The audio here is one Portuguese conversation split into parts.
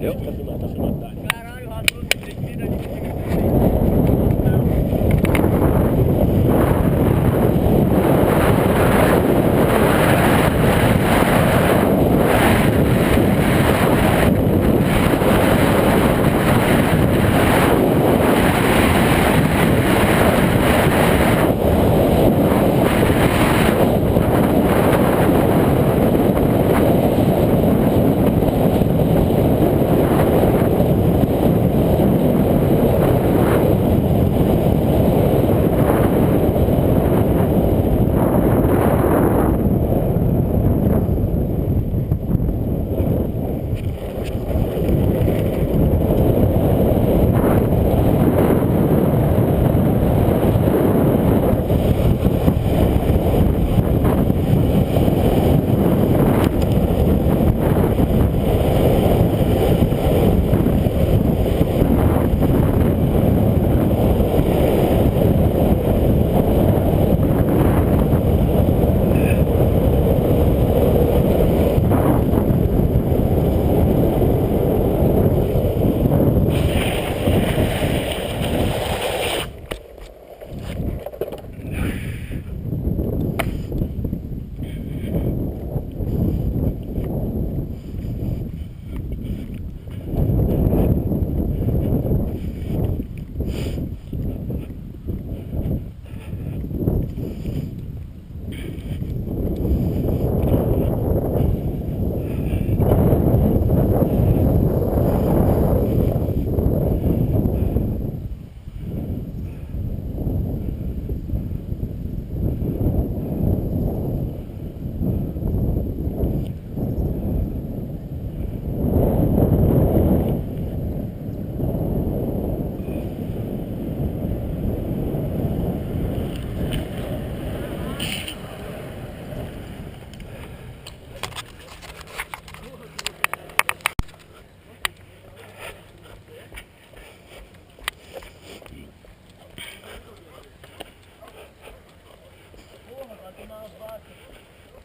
Entendeu? Tá filmado, tá. Caralho, o Rasul tem que vir ali.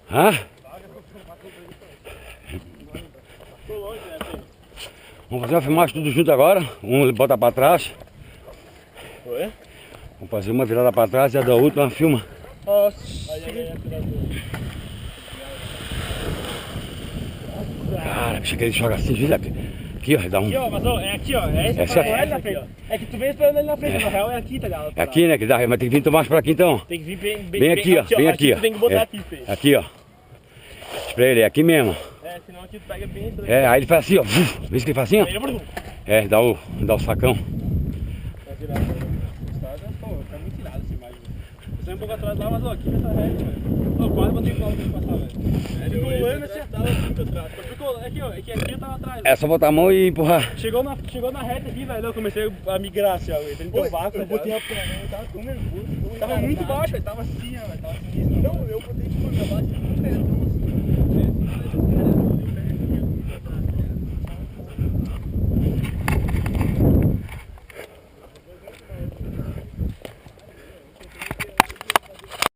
Hã? Vamos fazer uma filmagem tudo junto agora. Um bota pra trás. Oi? Vamos fazer uma virada pra trás e a da última filma. Nossa. Cara, bicho, que ele joga assim, viu? Aqui, ó, dá um... Aqui, ó, mas ó, é aqui, ó. É esse Essa- é na frente. É que tu vem esperando ele na frente, na real é aqui, tá ligado? É aqui, né? Que dá, mas tem que vir mais pra aqui então. Tem que vir Bem aqui, ó. Bem aqui, ó. Tu tem que botar É, aqui, Fê. aqui, ó. Pra ele, é aqui mesmo. É, senão aqui tu pega bem esse daqui. É, aí ele faz assim, ó. Vê isso que ele faz assim, ó. Aí eu vou... É, dá o sacão. Tá virado, pô, tá muito tirado essa imagem. Eu saí um pouco atrás lá, mas ó, aqui nessa reta, velho. Ó, quase botei o carro pra passar, velho. Ficou olhando assim, tava muito atrás. Ficou, aqui, ó, aqui eu tava atrás. É só botar a mão e empurrar. Chegou na reta aqui, velho, eu comecei a migrar assim, ó, dentro do vácuo. Eu botei a perna, eu tava tão nervoso. Tava muito baixo, velho, tava assim, ó, velho, tava assim. Não, eu botei tipo pra baixo, perto, assim.